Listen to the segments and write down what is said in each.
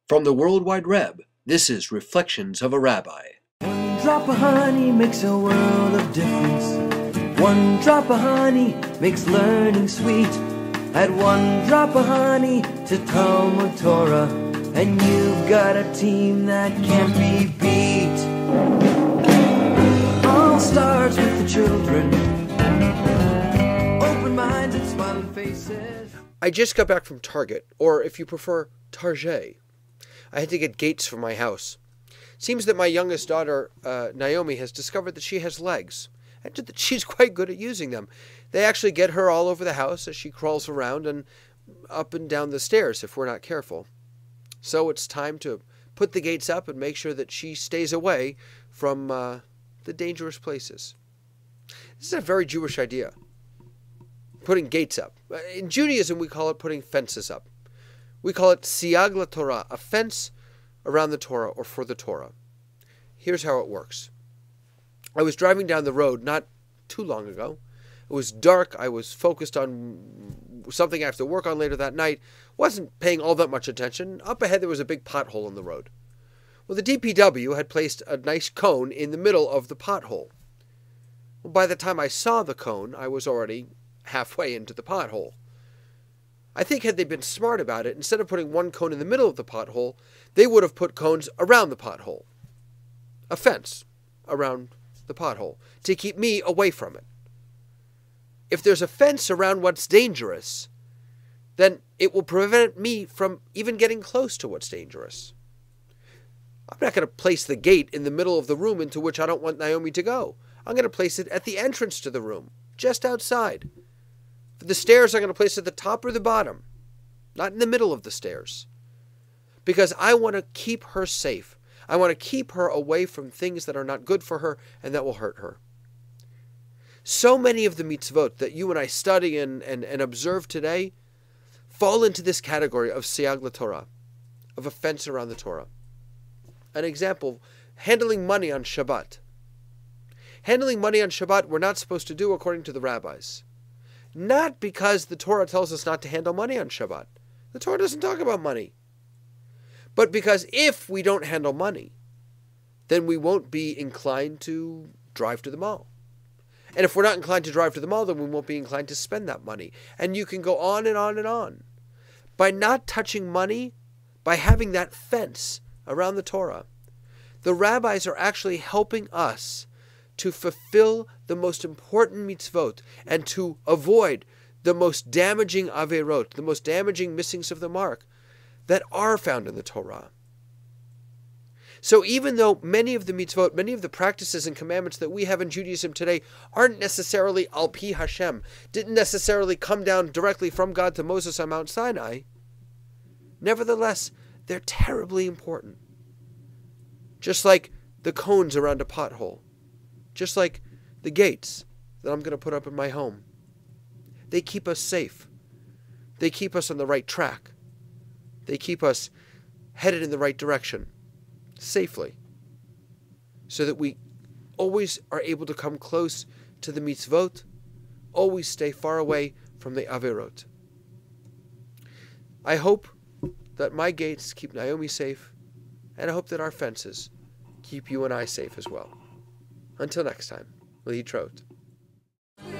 From the Worldwide Reb, this is Reflections of a Rabbi. One drop of honey makes a world of difference. One drop of honey makes learning sweet. Add one drop of honey to Talmud Torah, and you've got a team that can't be beat. All starts with the children. Open minds and smiling faces. I just got back from Target, or if you prefer, Target. I had to get gates for my house. Seems that my youngest daughter, Naomi, has discovered that she has legs, and that she's quite good at using them. They actually get her all over the house as she crawls around and up and down the stairs if we're not careful. So it's time to put the gates up and make sure that she stays away from the dangerous places. This is a very Jewish idea, putting gates up. In Judaism, we call it putting fences up. We call it siag LaTorah, a fence around the Torah or for the Torah. Here's how it works. I was driving down the road not too long ago. It was dark. I was focused on something I have to work on later that night. Wasn't paying all that much attention. Up ahead there was a big pothole in the road. Well, the DPW had placed a nice cone in the middle of the pothole. Well, by the time I saw the cone, I was already halfway into the pothole. I think had they been smart about it, instead of putting one cone in the middle of the pothole, they would have put cones around the pothole. A fence around the pothole to keep me away from it. If there's a fence around what's dangerous, then it will prevent me from even getting close to what's dangerous. I'm not going to place the gate in the middle of the room into which I don't want Naomi to go. I'm going to place it at the entrance to the room, just outside. For the stairs, I'm going to place it at the top or the bottom, not in the middle of the stairs. Because I want to keep her safe. I want to keep her away from things that are not good for her and that will hurt her. So many of the mitzvot that you and I study and observe today fall into this category of siag LaTorah, of a fence around the Torah. An example, handling money on Shabbat. Handling money on Shabbat we're not supposed to do according to the rabbis. Not because the Torah tells us not to handle money on Shabbat. The Torah doesn't talk about money. But because if we don't handle money, then we won't be inclined to drive to the mall. And if we're not inclined to drive to the mall, then we won't be inclined to spend that money. And you can go on and on and on. By not touching money, by having that fence around the Torah, the rabbis are actually helping us to fulfill the most important mitzvot and to avoid the most damaging averot, the most damaging missings of the mark that are found in the Torah. So even though many of the mitzvot, many of the practices and commandments that we have in Judaism today aren't necessarily al pi Hashem, didn't necessarily come down directly from God to Moses on Mount Sinai, nevertheless, they're terribly important. Just like the cones around a pothole. Just like the gates that I'm going to put up in my home. They keep us safe. They keep us on the right track. They keep us headed in the right direction, safely, so that we always are able to come close to the mitzvot, always stay far away from the averot. I hope that my gates keep Naomi safe, and I hope that our fences keep you and I safe as well. Until next time, Lihitrot. And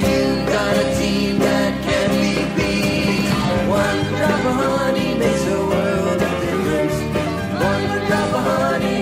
you got a team that can be beat. One drop of honey makes a world of difference. One drop of honey